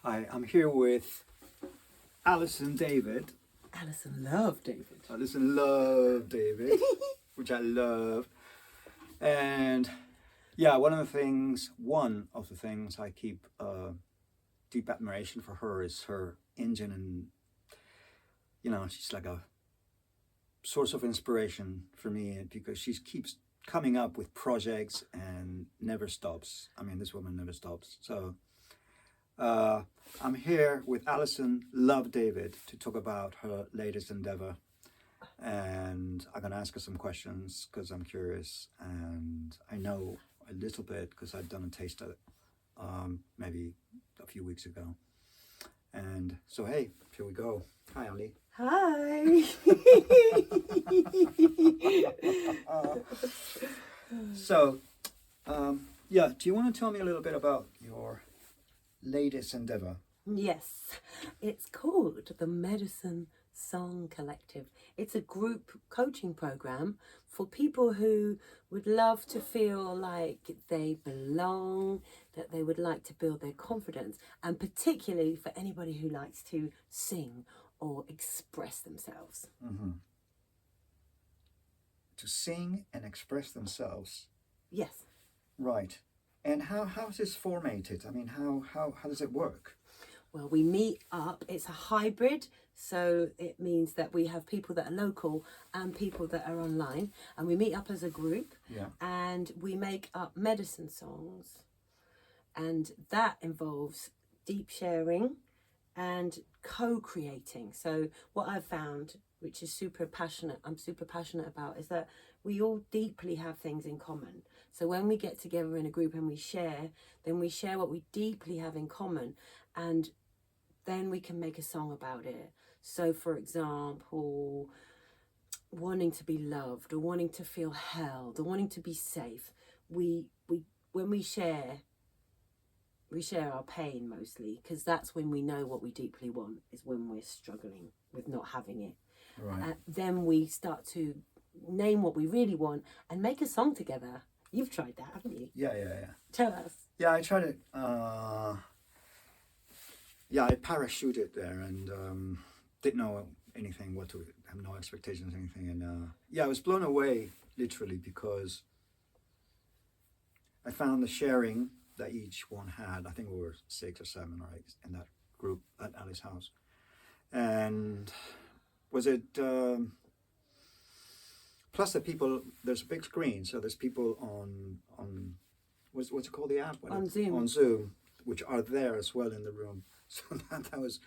Hi, I'm here with Alison David. Alison loved David. Alison loved David, which I love. And yeah, one of the things I keep deep admiration for her is her engine, and she's like a source of inspiration for me because she keeps coming up with projects and never stops. I mean, this woman never stops. So I'm here with Alison Love David to talk about her latest endeavor, and I'm gonna ask her some questions because I'm curious and I know a little bit because I've done a taste of it maybe a few weeks ago. And so hey, here we go. Hi, Ali. Hi. So yeah, do you want to tell me a little bit about your latest endeavor? Yes, it's called the Medicine Song Collective. It's a group coaching program for people who would love to feel like they belong, that they would like to build their confidence, and particularly for anybody who likes to sing or express themselves. Mm-hmm. To sing and express themselves. Yes. Right. And how is this formatted? I mean, how does it work? Well, we meet up. It's a hybrid, so it means that we have people that are local and people that are online, and we meet up as a group. Yeah. And we make up medicine songs, and that involves deep sharing and co-creating. So what I've found, which is I'm super passionate about, is that we all deeply have things in common. So when we get together in a group and we share, then we share what we deeply have in common, and then we can make a song about it. So for example, wanting to be loved or wanting to feel held or wanting to be safe. When we share our pain mostly, because that's when we know what we deeply want, is when we're struggling with not having it. Right. Then we start to name what we really want and make a song together. You've tried that, haven't you? Yeah. Tell us. Yeah, I tried it. I parachuted there and didn't know anything, have no expectations, anything. And I was blown away, literally, because I found the sharing that each one had. I think we were 6 or 7 or 8 in that group at Ali's house. And was it... plus the people, there's a big screen, so there's people on what's it called, the app? Zoom. On Zoom, which are there as well in the room. So that was,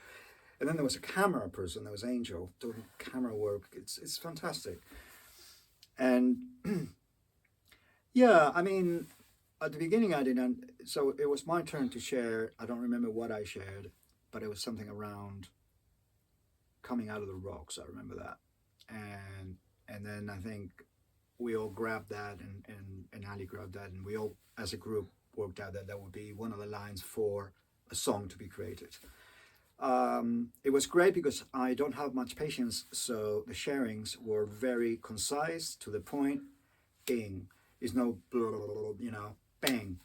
and then there was a camera person. There was Angel doing camera work. It's fantastic. And yeah, I mean, at the beginning I didn't. So it was my turn to share. I don't remember what I shared, but it was something around coming out of the rocks. I remember that, and then I think we all grabbed that, and Ali grabbed that, and we all as a group worked out that would be one of the lines for a song to be created. It was great because I don't have much patience, so the sharings were very concise, to the point. Bing. There's no blah, blah, blah, blah, bang,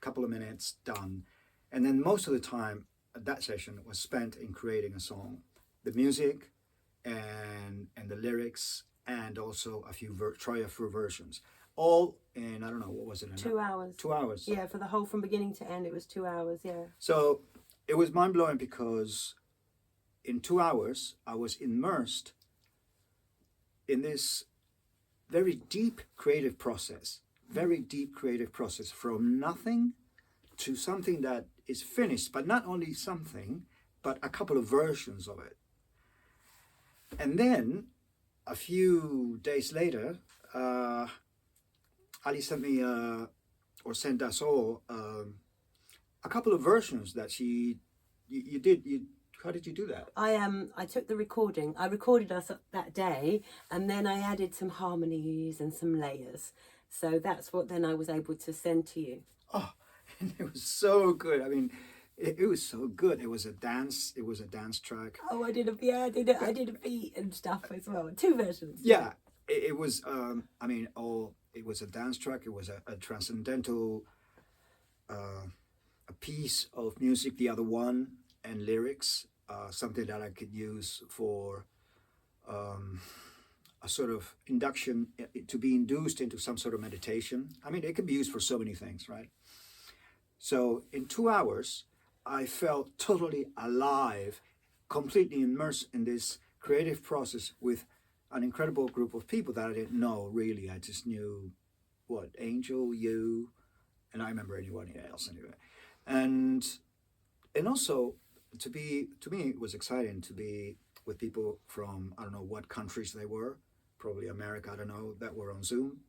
couple of minutes, done. And then most of the time that session was spent in creating a song, the music and the lyrics, and also a few versions, all in, I don't know, what was it? 2 hours. 2 hours. Yeah, for the whole, from beginning to end, it was 2 hours, yeah. So it was mind-blowing because in 2 hours, I was immersed in this very deep creative process, from nothing to something that is finished, but not only something, but a couple of versions of it. And then a few days later, Ali sent me, or sent us all, a couple of versions that you did. How did you do that? I took the recording. I recorded us that day, and then I added some harmonies and some layers. So that's what then I was able to send to you. Oh, and it was so good. I mean, it was so good. It was a dance track. Oh, I did a beat and stuff as well. 2 versions. Yeah, it was. It was a dance track. It was a transcendental a piece of music. The other one, and lyrics, something that I could use for a sort of induction, to be induced into some sort of meditation. I mean, it can be used for so many things, right? So in 2 hours, I felt totally alive, completely immersed in this creative process with an incredible group of people that I didn't know really. I just knew Angel, you, and I remember anyone else anyway. And also to me it was exciting to be with people from, I don't know what countries they were, probably America, I don't know, that were on Zoom.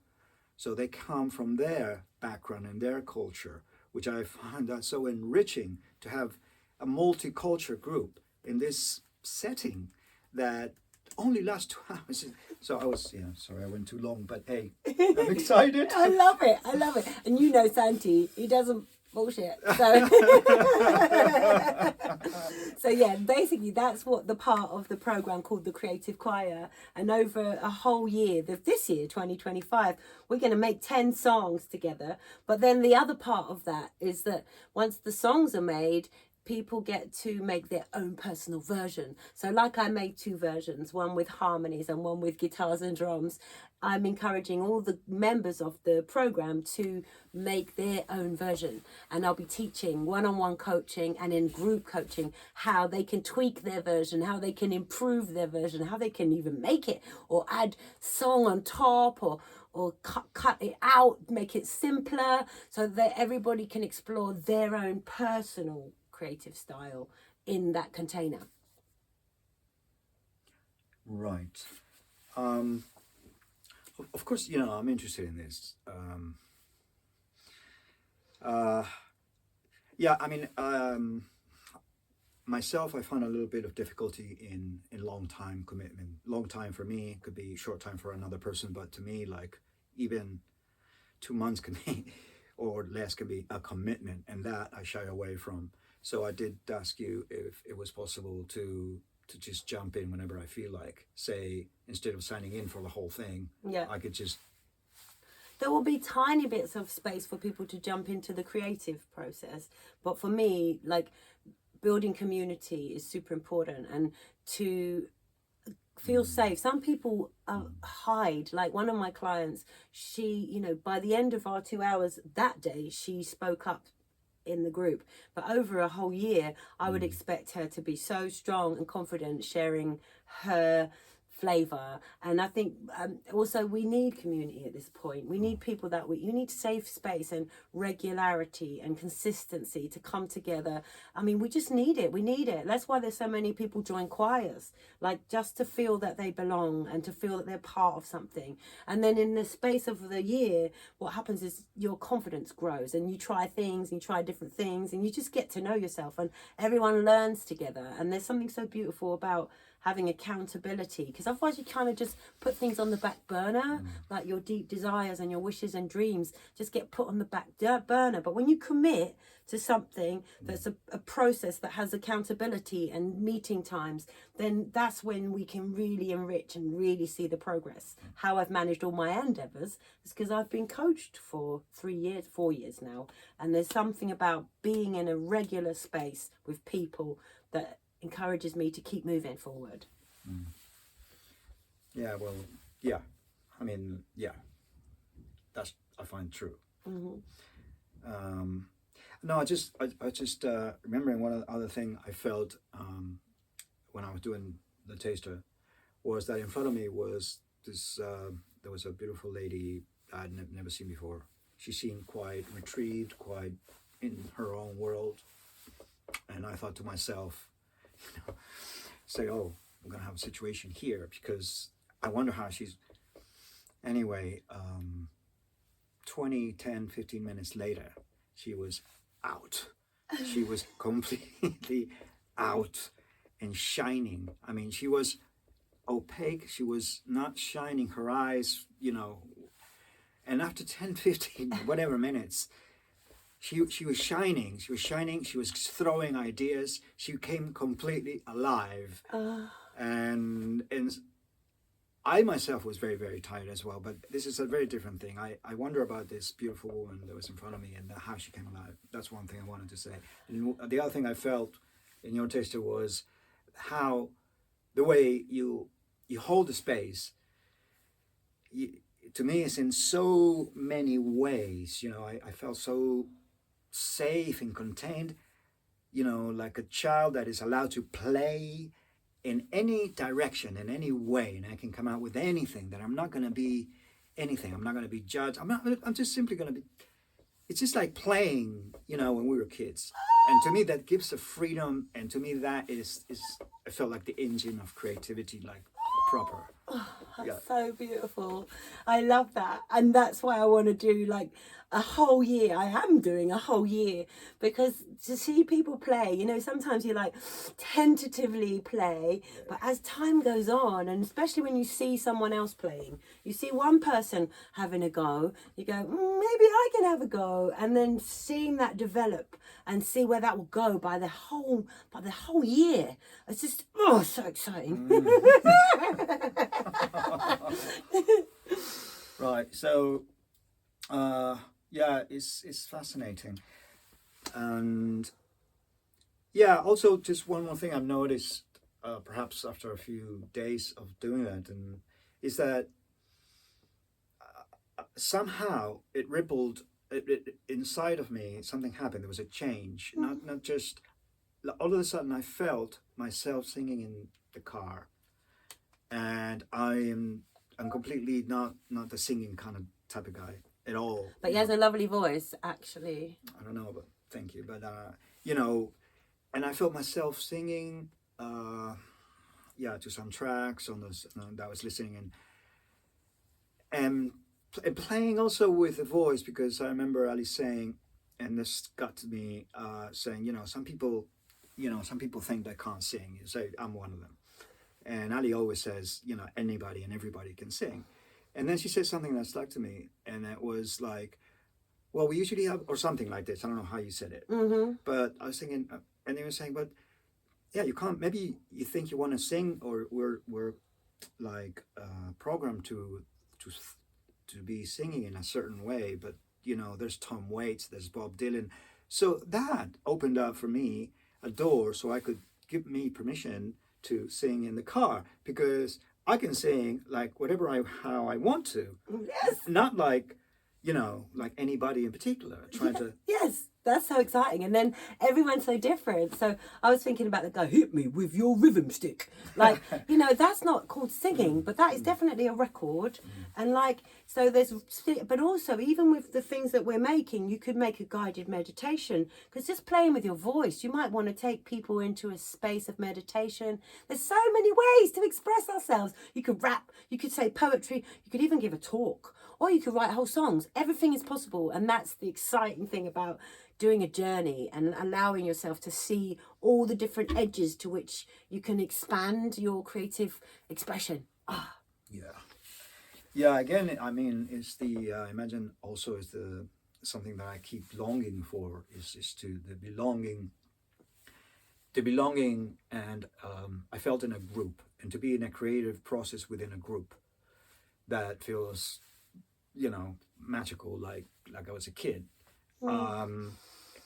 So they come from their background and their culture, which I find that so enriching, to have a multicultural group in this setting that only lasts 2 hours. So I was, sorry I went too long, but hey, I'm excited. I love it. And you know Santi, he doesn't bullshit. So, so yeah, basically that's what the part of the program called the Creative Choir. And over a whole year, this year, 2025, we're going to make 10 songs together. But then the other part of that is that once the songs are made, people get to make their own personal version. So like I made 2 versions, one with harmonies and one with guitars and drums. I'm encouraging all the members of the program to make their own version. And I'll be teaching one-on-one coaching and in group coaching how they can tweak their version, how they can improve their version, how they can even make it or add song on top or cut it out, make it simpler so that everybody can explore their own personal creative style in that container. Right. Of course, I'm interested in this. Myself, I found a little bit of difficulty in long time commitment. Long time for me could be short time for another person, but to me, like even 2 months can be, or less, can be a commitment, and that I shy away from. So I did ask you if it was possible to just jump in whenever I feel like. Say, instead of signing in for the whole thing, I could just... There will be tiny bits of space for people to jump into the creative process. But for me, like, building community is super important, and to feel safe. Some people hide. Like one of my clients, she, by the end of our 2 hours that day, she spoke up in the group, but over a whole year I would expect her to be so strong and confident sharing her flavor. And I think also we need community at this point. We need people you need safe space and regularity and consistency to come together. I mean, we just need it. We need it. That's why there's so many people join choirs, like just to feel that they belong and to feel that they're part of something. And then in the space of the year, what happens is your confidence grows and you try things and you try different things and you just get to know yourself, and everyone learns together. And there's something so beautiful about having accountability, because otherwise you kind of just put things on the back burner, like your deep desires and your wishes and dreams just get put on the back burner. But when you commit to something that's a process that has accountability and meeting times, then that's when we can really enrich and really see the progress. How I've managed all my endeavors is because I've been coached for 4 years now, and there's something about being in a regular space with people that encourages me to keep moving forward. That's, I find, true. No, I just remembering one other thing I felt when I was doing the taster was that in front of me was this there was a beautiful lady I'd never seen before. She seemed quite retrieved, quite in her own world, and I thought to myself, say, oh, we're gonna have a situation here, because I wonder how she's... Anyway, 15 minutes later, she was out. She was completely out and shining. I mean, she was opaque. She was not shining her eyes, and after 10-15 whatever minutes, she was shining. She was throwing ideas. She came completely alive. And I myself was very, very tired as well, but this is a very different thing. I wonder about this beautiful woman that was in front of me and how she came alive. That's one thing I wanted to say. And the other thing I felt in your taster was how the way you hold the space. To me, it's in so many ways. I felt so safe and contained. Like a child that is allowed to play in any direction, in any way, and I can come out with anything. That I'm not going to be anything. I'm not going to be judged. I'm just simply going to be. It's just like playing, when we were kids. And to me, that gives a freedom. And to me, that is I felt like the engine of creativity, like proper. Oh, that's Yeah. so beautiful. I love that. And that's why I want to do like a whole year. I am doing a whole year, because to see people play, sometimes you like tentatively play, but as time goes on, and especially when you see someone else playing, you see one person having a go, you go, maybe I can have a go. And then seeing that develop and see where that will go by the whole year. It's just, so exciting. Right. So, yeah, it's fascinating. And yeah, also just one more thing I've noticed, perhaps after a few days of doing that, and is that somehow it rippled inside of me. Something happened. There was a change. Not just all of a sudden I felt myself singing in the car, and I'm completely not the singing kind of type of guy at all. But he has a lovely voice, actually. I don't know, but thank you. But and I felt myself singing, to some tracks on this that I was listening, and playing also with the voice, because I remember Ali saying, and this got to me, saying, some people think they can't sing. You say, I'm one of them. And Ali always says, anybody and everybody can sing. And then she said something that stuck to me, and it was like, well, we usually have, or something like this. I don't know how you said it, but I was thinking, and they were saying, but yeah, you can't. Maybe you think you want to sing, or we're like programmed to be singing in a certain way. But there's Tom Waits, there's Bob Dylan, so that opened up for me a door, so I could give me permission to sing in the car, because I can sing like how I want to. Yes. Not like, like anybody in particular trying to. Yes, that's so exciting. And then everyone's so different. So I was thinking about the guy, hit me with your rhythm stick. Like, that's not called singing, but that is definitely a record. And like, so but also even with the things that we're making, you could make a guided meditation, because just playing with your voice, you might want to take people into a space of meditation. There's so many ways to express ourselves. You could rap, you could say poetry, you could even give a talk, or you could write whole songs. Everything is possible. And that's the exciting thing about doing a journey and allowing yourself to see all the different edges to which you can expand your creative expression. Yeah, again, I mean, it's the I imagine also is the something that I keep longing for is to the belonging, and I felt in a group, and to be in a creative process within a group that feels magical, like I was a kid,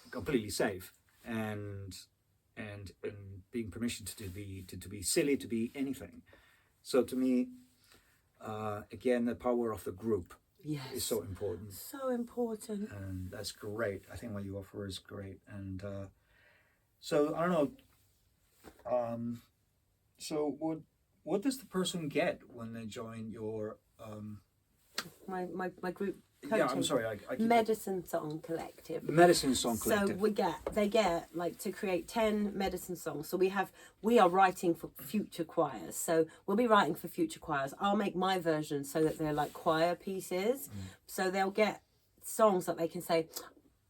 completely safe, and being permission to be silly, to be anything. So to me, again, the power of the group is so important. So important. And that's great. I think what you offer is great. And so I don't know. So what does the person get when they join your my group coaching? Yeah, I'm sorry. I keep Medicine Song Collective. Medicine Song Collective. So they get like to create 10 medicine songs. So we are writing for future choirs. So we'll be writing for future choirs. I'll make my version so that they're like choir pieces. So they'll get songs that they can say,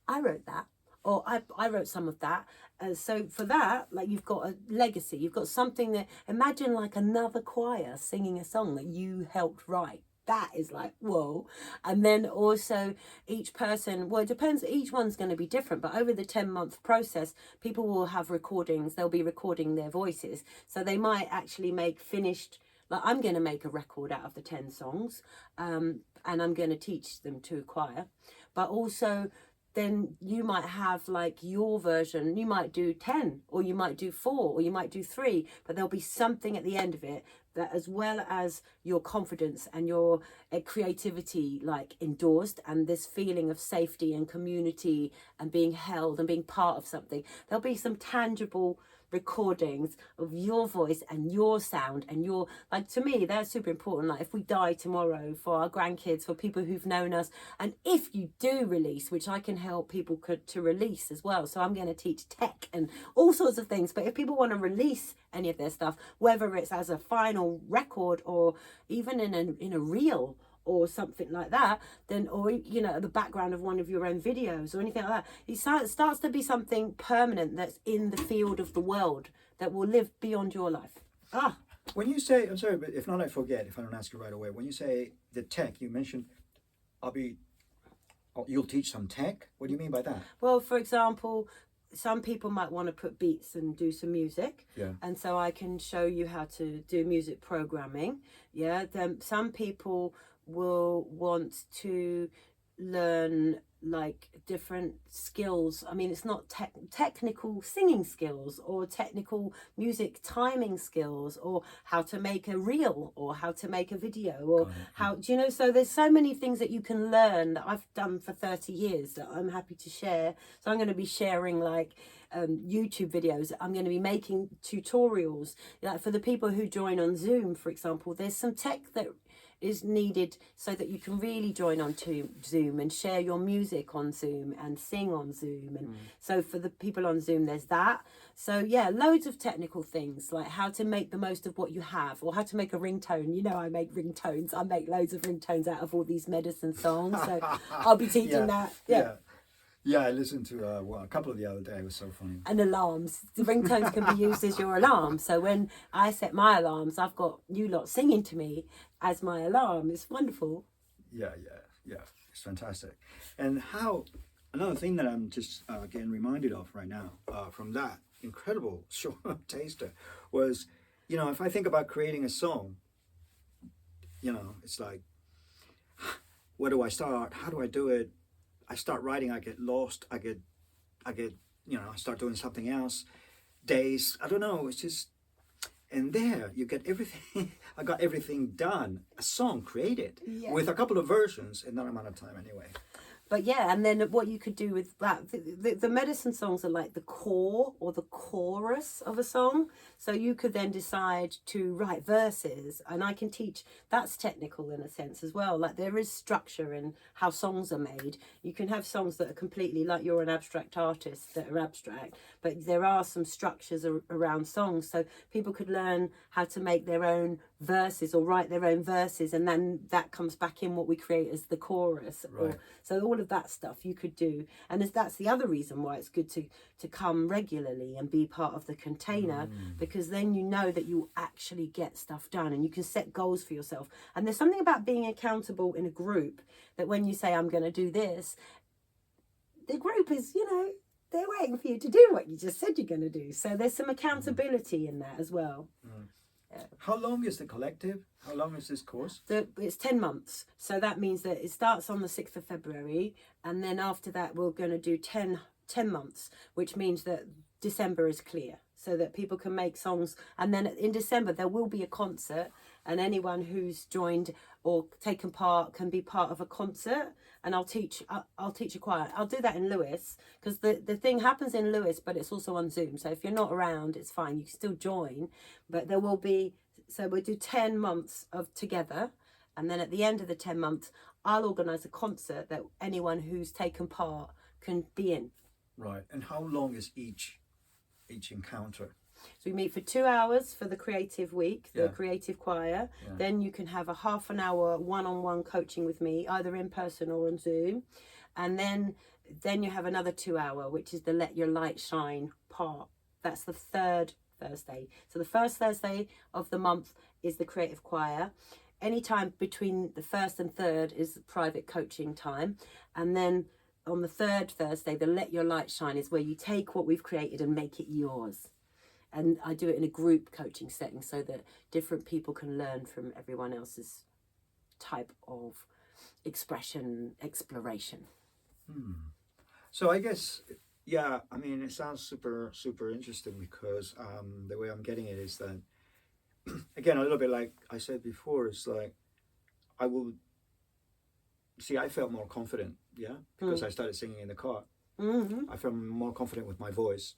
I wrote that, or I wrote some of that. So for that, like, you've got a legacy. You've got something that, imagine like another choir singing a song that you helped write. That is like, whoa. And then also each person, well, it depends, each one's going to be different, but over the 10-month process, people will have recordings. They'll be recording their voices. So they might actually make finished, like, I'm going to make a record out of the 10 songs, and I'm going to teach them to a choir. But also then you might have like your version. You might do 10, or you might do 4, or you might do 3, but there'll be something at the end of it that, as well as your confidence and your creativity like endorsed, and this feeling of safety and community and being held and being part of something, there'll be some tangible recordings of your voice and your sound and your, like, to me that's super important. Like, if we die tomorrow, for our grandkids, for people who've known us, and if you do release, which I can help people to release as well, so I'm going to teach tech and all sorts of things, but if people want to release any of their stuff, whether it's as a final record or even in a reel or something like that, then, or you know, the background of one of your own videos or anything like that, it starts to be something permanent that's in the field of the world that will live beyond your life. When you say, I'm sorry, but if not, I forget if I don't ask you right away. When you say the tech, you mentioned you'll teach some tech. What do you mean by that? Well, for example, some people might want to put beats and do some music, and so I can show you how to do music programming. Then some people will want to learn like different skills. I mean, it's not technical singing skills or technical music timing skills, or how to make a reel, or how to make a video, or how, do you know, so there's so many things that you can learn that I've done for 30 years that I'm happy to share. So I'm going to be sharing like YouTube videos. I'm going to be making tutorials, like for the people who join on Zoom, for example. There's some tech that is needed so that you can really join on to Zoom and share your music on Zoom and sing on Zoom. And so for the people on Zoom, there's that. So yeah, loads of technical things, like how to make the most of what you have, or how to make a ringtone. You know, I make ringtones. I make loads of ringtones out of all these medicine songs. So I'll be teaching that. Yeah, I listened to a couple of the other day. It was so funny. And alarms. The ringtones can be used as your alarm. So when I set my alarms, I've got you lot singing to me as my alarm. It's wonderful. Yeah. It's fantastic. And how, another thing that I'm just getting reminded of right now from that incredible short taster was, you know, if I think about creating a song, you know, it's like, where do I start? How do I do it? I start writing, I get lost, I get, you know, I start doing something else. Days, I don't know, it's just, and there you get everything. I got everything done, a song created with a couple of versions in that amount of time anyway. But yeah, and then what you could do with that, the medicine songs are like the core or the chorus of a song. So you could then decide to write verses, and I can teach, that's technical in a sense as well. Like, there is structure in how songs are made. You can have songs that are completely, like you're an abstract artist, that are abstract, but there are some structures around songs. So people could learn how to make their own verses or write their own verses, and then that comes back in what we create as the chorus. Right. So all of that stuff you could do, and that's the other reason why it's good to come regularly and be part of the container, because then you know that you actually get stuff done, and you can set goals for yourself. And there's something about being accountable in a group, that when you say I'm going to do this, the group is, you know, they're waiting for you to do what you just said you're going to do. So there's some accountability in that as well. How long is the collective? How long is this course? It's 10 months. So that means that it starts on the 6th of February. And then after that, we're going to do 10 months, which means that December is clear, so that people can make songs. And then in December, there will be a concert. And anyone who's joined or taken part can be part of a concert. And I'll teach a choir. I'll do that in Lewis, because the thing happens in Lewis, but it's also on Zoom. So if you're not around, it's fine. You can still join. But there will be, so we'll do 10 months of together. And then at the end of the 10 months, I'll organise a concert that anyone who's taken part can be in. Right. And how long is each encounter? So we meet for 2 hours for the creative week, the creative choir. Then you can have a half an hour one-on-one coaching with me, either in person or on Zoom. And then you have another 2 hour, which is the Let Your Light Shine part. That's the third Thursday. So the first Thursday of the month is the creative choir. Anytime between the first and third is private coaching time. And then on the third Thursday, the Let Your Light Shine is where you take what we've created and make it yours. And I do it in a group coaching setting, so that different people can learn from everyone else's type of expression, exploration. So I guess, yeah, I mean, it sounds super, super interesting because the way I'm getting it is that, again, a little bit like I said before, it's like I will see, I felt more confident, yeah, because I started singing in the car. I felt more confident with my voice.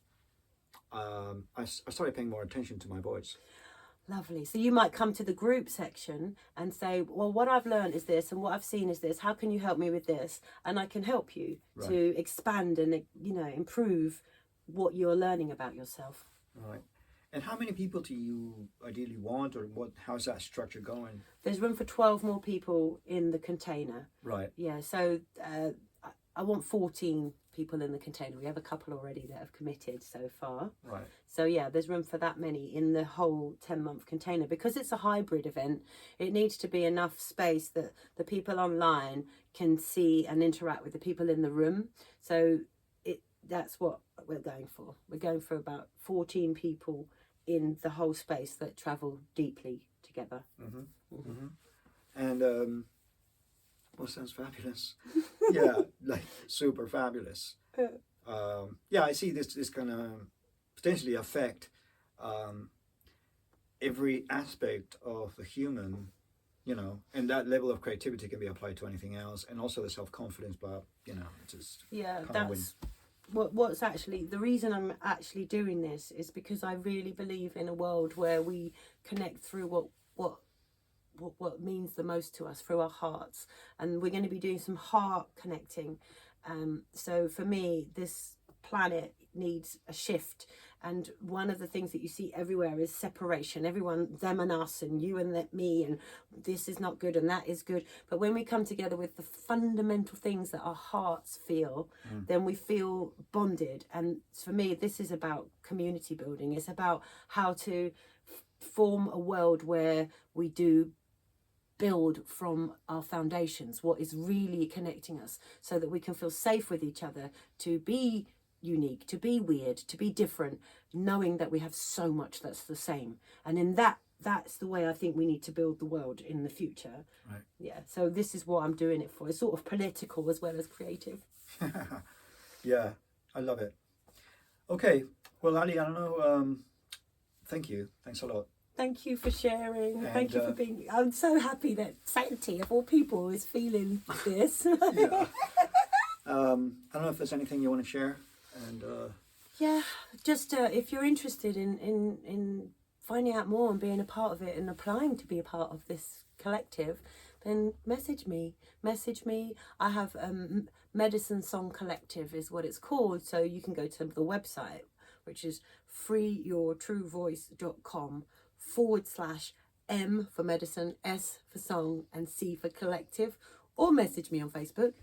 I started paying more attention to my voice. Lovely. So you might come to the group section and say, well, what I've learned is this and what I've seen is this. How can you help me with this? And I can help you to expand and, improve what you're learning about yourself. Right. And how many people do you ideally want, or how's that structure going? There's room for 12 more people in the container. Right. Yeah, so I want 14 people in the container. We have a couple already that have committed so far. Right. So yeah, there's room for that many in the whole 10-month container. Because it's a hybrid event, it needs to be enough space that the people online can see and interact with the people in the room. So that's what we're going for. We're going for about 14 people in the whole space that travel deeply together. And well, sounds fabulous. Yeah, like super fabulous. Yeah, I see this gonna potentially affect every aspect of the human, and that level of creativity can be applied to anything else, and also the self-confidence, but just that's what's actually the reason I'm actually doing this is because I really believe in a world where we connect through what means the most to us, through our hearts, and we're going to be doing some heart connecting. So for me, this planet needs a shift, and one of the things that you see everywhere is separation. Everyone, them and us, and you and me, and this is not good and that is good. But when we come together with the fundamental things that our hearts feel, then we feel bonded. And for me, this is about community building. It's about how to form a world where we do build from our foundations, what is really connecting us, so that we can feel safe with each other, to be unique, to be weird, to be different, knowing that we have so much that's the same. And in that's the way I think we need to build the world in the future. Right. Yeah, so this is what I'm doing it for. It's sort of political as well as creative. Yeah, I love it. Okay, well, Ali, I don't know, thank you, thanks a lot. Thank you for sharing. And, thank you for being. I'm so happy that Santi, of all people, is feeling this. Yeah. I don't know if there's anything you want to share. And yeah, just if you're interested in finding out more and being a part of it and applying to be a part of this collective, then message me. I have Medicine Song Collective is what it's called. So you can go to the website, which is freeyourtruevoice.com/M for medicine, S for song, and C for collective, or message me on Facebook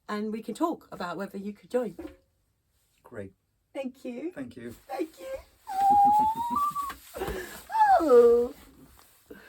and we can talk about whether you could join. Great. Thank you. Thank you. Thank you. Oh.